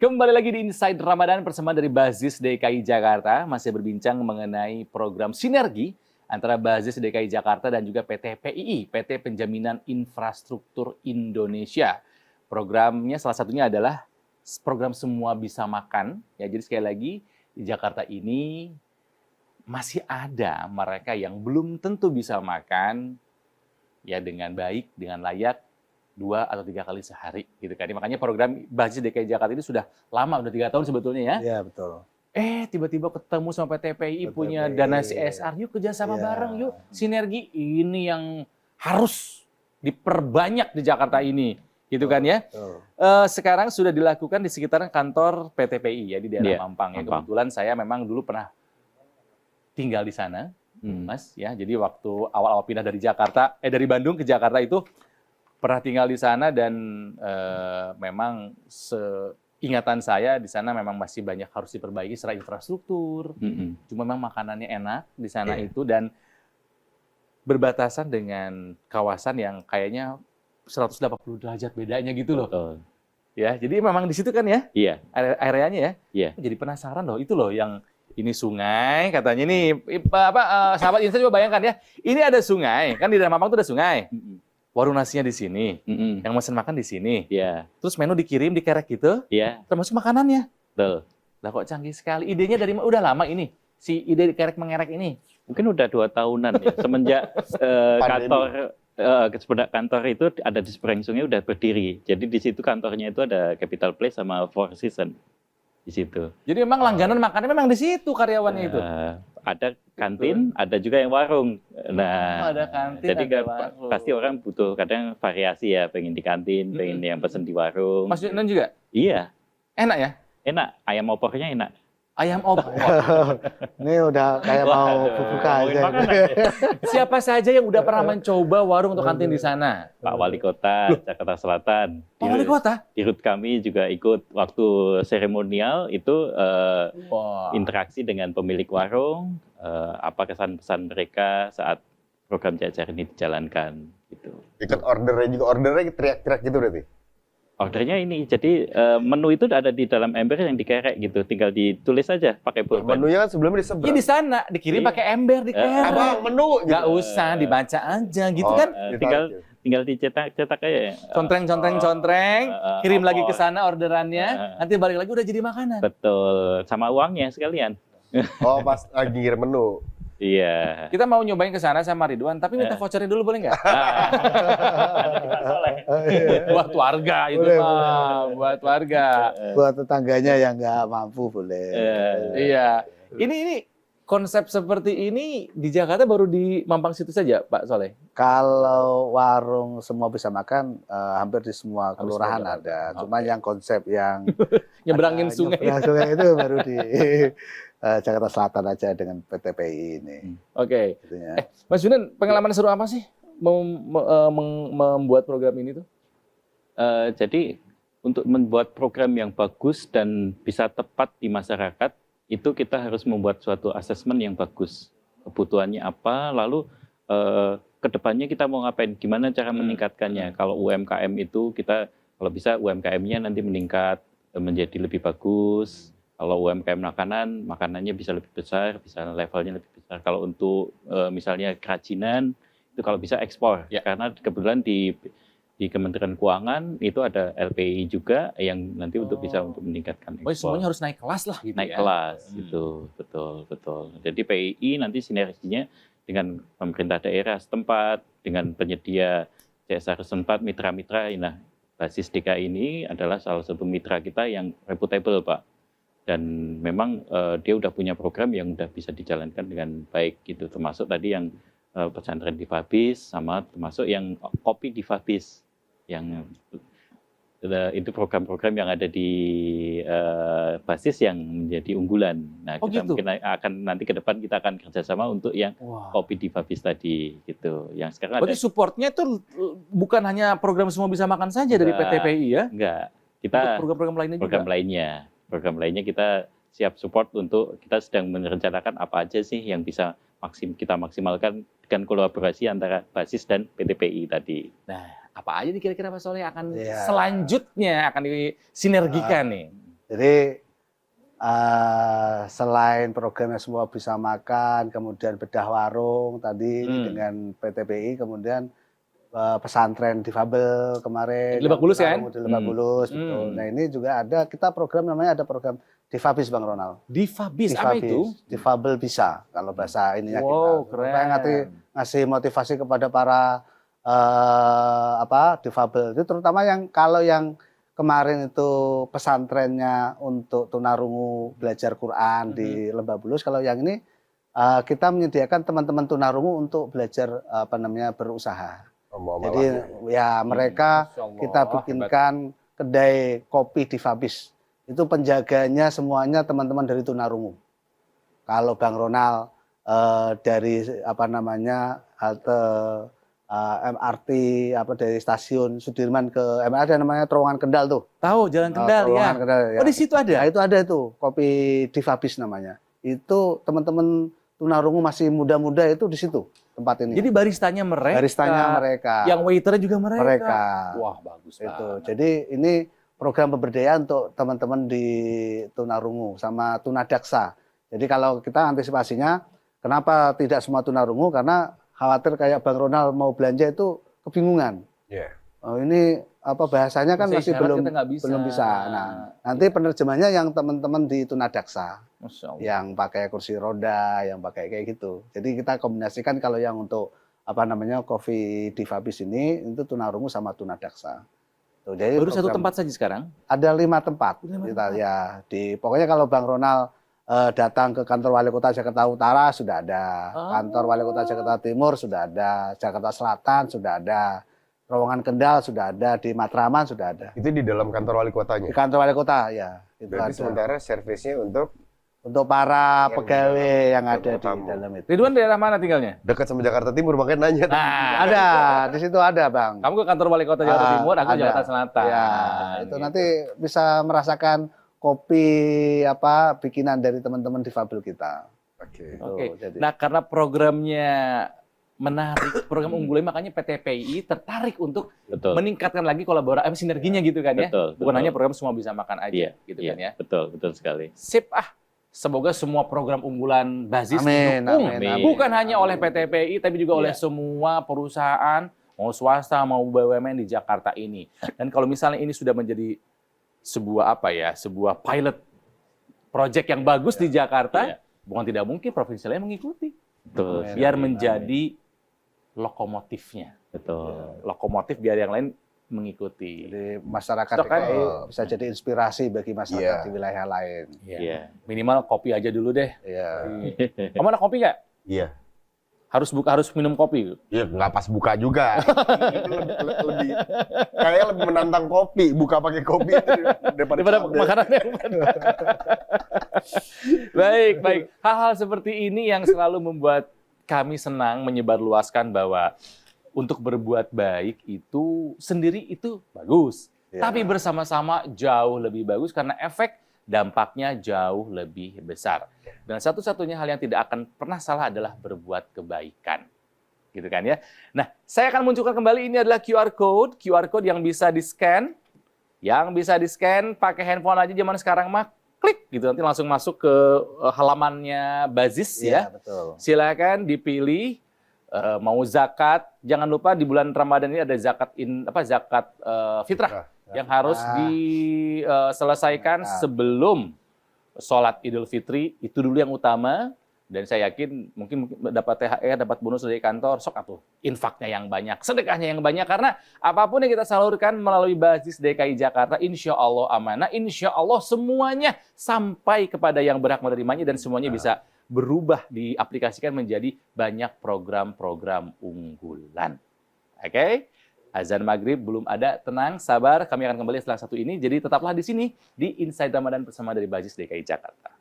Kembali lagi di Inside Ramadan persembahan dari Bazis DKI Jakarta, masih berbincang mengenai program sinergi antara Bazis DKI Jakarta dan juga PT PII, PT Penjaminan Infrastruktur Indonesia. Programnya salah satunya adalah program Semua Bisa Makan. Ya, jadi sekali lagi di Jakarta ini masih ada mereka yang belum tentu bisa makan ya dengan baik, dengan layak 2 atau 3 kali sehari gitu kan. Makanya program Bazis DKI Jakarta ini sudah lama, udah 3 tahun sebetulnya ya. Iya, betul. Tiba-tiba ketemu sama PT PII punya PTPI. dana CSR, yuk kerjasama bareng, yuk sinergi. Ini yang harus diperbanyak di Jakarta ini, gitu kan ya. Betul. Sekarang sudah dilakukan di sekitaran kantor PT PII ya di daerah Mampang. Ya. Mampang. Kebetulan saya memang dulu pernah tinggal di sana, Mas ya. Jadi waktu awal-awal pindah dari dari Bandung ke Jakarta itu pernah tinggal di sana dan memang seingatan saya di sana memang masih banyak harus diperbaiki secara infrastruktur. Cuma memang makanannya enak di sana itu dan berbatasan dengan kawasan yang kayaknya 180 derajat bedanya gitu loh. Betul. Ya, jadi memang di situ kan ya Iya, areanya ya. iya. Jadi penasaran loh, itu loh yang ini sungai katanya nih sahabat Insta coba bayangkan ya. Ini ada sungai, kan di dalam Mampang itu ada sungai. Warung nasinya di sini, yang mesen makan di sini. Iya, Terus menu dikirim, dikerek gitu, iya, termasuk makanannya. betul. Lah kok canggih sekali. Idenya dari udah lama ini, si ide dikerek mengerek ini. Mungkin udah 2 tahunan ya, semenjak kantor itu ada di seberang sungai udah berdiri. Jadi di situ kantornya itu ada Capital Place sama Four Seasons di situ. Jadi memang langganan makannya memang di situ karyawannya itu. Ada kantin, ada juga yang warung. Nah, ada kantin, jadi ada warung. pasti orang butuh kadang variasi ya, pengen di kantin, pengen yang pesen di warung. Mas Yunan juga? Iya, Enak ya? enak. Ayam opornya enak. Ayam opor. Ini udah kayak mau buka Ngomongin aja. makanan. Siapa saja yang udah pernah mencoba warung atau kantin di sana? Pak Wali Kota Jakarta Selatan. Pak Wali Kota? Di RUT kami juga ikut waktu seremonial itu Wah. interaksi dengan pemilik warung, apa kesan-pesan mereka saat program jajar ini dijalankan gitu. Ikut ordernya teriak-teriak gitu berarti? Ordernya ini, jadi menu itu ada di dalam ember yang dikerek gitu, tinggal ditulis aja pakai pulpen. Menunya kan sebelumnya disebar. Iya di sana, dikirim pakai ember, dikerek. Apa menu? Nggak usah dibaca aja gitu Oh, kan. Tinggal dicetak aja. Contreng, kirim lagi ke sana orderannya, nanti balik lagi udah jadi makanan. Betul, sama uangnya sekalian. Oh, pas lagi ngirim menu. Iya. Kita mau nyobain ke sana sama Ridwan, tapi minta vouchernya dulu boleh nggak? Buat warga itu Boleh, mah, buat warga. Buat tetangganya yang nggak mampu boleh. Iya. Ini konsep seperti ini di Jakarta baru di Mampang situ saja, Pak Soleh. Kalau warung semua bisa makan, hampir di semua Hampir kelurahan semua ada. kelurahan. Cuma yang konsep yang Nyebrangin sungai. nyebrang sungai itu baru di Jakarta Selatan aja dengan PT PI ini. Oke. Gitu ya. Mas Yunan, pengalaman seru apa sih membuat program ini tuh? Jadi untuk membuat program yang bagus dan bisa tepat di masyarakat, itu kita harus membuat suatu asesmen yang bagus. Kebutuhannya apa, lalu kedepannya kita mau ngapain, gimana cara meningkatkannya. Kalau UMKM itu kita, kalau bisa UMKM-nya nanti meningkat menjadi lebih bagus. Kalau UMKM makanannya bisa lebih besar, bisa levelnya lebih besar. Kalau untuk misalnya kerajinan, itu kalau bisa ekspor. Ya. Karena kebetulan di Kementerian Keuangan itu ada LPI juga yang nanti untuk bisa untuk meningkatkan ekspor. Semuanya harus naik kelas lah gitu Naik ya. kelas, itu betul. Jadi PII nanti sinerginya dengan pemerintah daerah setempat, dengan penyedia CSR setempat, mitra-mitra. Nah, Basis DKI ini adalah salah satu mitra kita yang reputable, Pak. Dan memang dia udah punya program yang udah bisa dijalankan dengan baik gitu, termasuk tadi yang pesantren difabis sama termasuk yang kopi difabis yang itu program-program yang ada di Basis yang menjadi unggulan. Nah, kita gitu? mungkin akan nanti ke depan kita akan kerjasama untuk yang kopi difabis tadi gitu. Yang sekarang Berarti supportnya tuh bukan hanya program Semua Bisa Makan saja dari PT PI ya? enggak. Kita Untuk program-program lainnya juga? program lainnya kita siap support untuk kita sedang merencanakan apa aja sih yang bisa kita maksimalkan dengan kolaborasi antara Basis dan PT PI tadi. Nah, apa aja nih kira-kira Pak Soleh akan selanjutnya akan disinergikan nih? Jadi selain programnya Semua Bisa Makan, kemudian bedah warung tadi dengan PTPI, kemudian pesantren difabel kemarin. Di Lebak Bulus kan? Di Lebak Bulus, betul. Nah ini juga ada, kita program namanya ada program Difabis Bang Ronald. Difabis, apa itu? Difabel bisa, kalau bahasa ininya kita. Wow, keren. Supaya ngasih motivasi kepada para difabel. Itu terutama kalau yang kemarin itu pesantrennya untuk tunarungu belajar Quran di Lebak Bulus. Kalau yang ini kita menyediakan teman-teman tunarungu untuk belajar berusaha. Jadi ya mereka kita bikinkan kedai kopi Difabis. Itu penjaganya semuanya teman-teman dari tunarungu. Kalau Bang Ronald dari halte MRT dari stasiun Sudirman ke MRT ada namanya Terowongan Kendal tuh. Tahu Jalan Kendal ya. Kendal, ya. Oh di situ ada. Nah, itu ada itu kopi Difabis namanya. Itu teman-teman tunarungu masih muda-muda itu di situ tempat ini. Jadi baristanya mereka. Baristanya mereka. Yang waiternya juga mereka. Wah, bagus itu. banget. Jadi ini program pemberdayaan untuk teman-teman di tunarungu sama tunadaksa. Jadi kalau kita antisipasinya, kenapa tidak semua tunarungu? Karena khawatir kayak Bang Ronald mau belanja itu kebingungan. Oh, ini bahasanya kan masih belum bisa. Nah, nanti penerjemahnya yang teman-teman di tunadaksa. Yang pakai kursi roda, yang pakai kayak gitu. Jadi kita kombinasikan kalau yang untuk kopi Difabis ini itu tunarungu sama tunadaksa. Tuh, jadi baru satu tempat saja sekarang? Ada 5 tempat. Kita ya pokoknya kalau Bang Ronald datang ke kantor Wali Kota Jakarta Utara sudah ada, kantor Wali Kota Jakarta Timur sudah ada, Jakarta Selatan sudah ada, Terowongan Kendal sudah ada, di Matraman sudah ada. Itu di dalam kantor wali kotanya? Di kantor Wali Kota ya. Itu berarti ada. sementara servisnya untuk para pegawai yang ada di dalam itu. Ridwan daerah mana tinggalnya? dekat sama Jakarta Timur, makanya nanya. Ada, di situ ada Bang. Kamu ke kantor Wali Kota Jakarta Timur, aku ada. Jakarta Selatan. Ya, itu nanti bisa merasakan kopi bikinan dari teman-teman difabel kita. Oke. Nah, karena programnya menarik, program unggulan, makanya PTPI tertarik untuk meningkatkan lagi kolaborasi sinerginya gitu kan ya. Bukan hanya program Semua Bisa Makan aja gitu kan ya. Betul sekali. Sip semoga semua program unggulan Bazis didukung, bukan hanya oleh PTPI tapi juga oleh semua perusahaan mau swasta mau BUMN di Jakarta ini. Dan kalau misalnya ini sudah menjadi sebuah sebuah pilot project yang bagus di Jakarta, bukan tidak mungkin provinsi lain mengikuti. Betul. Biar menjadi lokomotifnya. Betul. Lokomotif biar yang lain mengikuti. Jadi masyarakat DKI bisa jadi inspirasi bagi masyarakat di wilayah lain. Iya. Minimal kopi aja dulu deh. Iya. Kamu anak kopi nggak? Iya. Harus minum kopi. Iya, nggak pas buka juga. Kayaknya lebih menantang kopi, buka pakai kopi daripada makanan yang Baik. Hal-hal seperti ini yang selalu membuat kami senang menyebarluaskan bahwa untuk berbuat baik itu sendiri itu bagus. Tapi bersama-sama jauh lebih bagus karena efek dampaknya jauh lebih besar. Dan satu-satunya hal yang tidak akan pernah salah adalah berbuat kebaikan. Gitu kan ya. Nah, saya akan munculkan kembali ini adalah QR code yang bisa di-scan. Yang bisa di-scan pakai handphone aja zaman sekarang mah klik gitu nanti langsung masuk ke halamannya Bazis ya. Betul. Silakan dipilih mau zakat. Jangan lupa di bulan Ramadan ini ada zakat fitrah yang harus diselesaikan sebelum sholat Idul Fitri. Itu dulu yang utama. Dan saya yakin mungkin dapat THR, dapat bonus dari kantor, sok atuh infaknya yang banyak, sedekahnya yang banyak. Karena apapun yang kita salurkan melalui Bazis DKI Jakarta, insya Allah amanah, insya Allah semuanya sampai kepada yang berhak menerimanya dan semuanya bisa berubah, diaplikasikan menjadi banyak program-program unggulan. Oke? Azan maghrib belum ada, tenang, sabar. Kami akan kembali setelah satu ini. Jadi tetaplah di sini di Inside Ramadan bersama dari Bazis DKI Jakarta.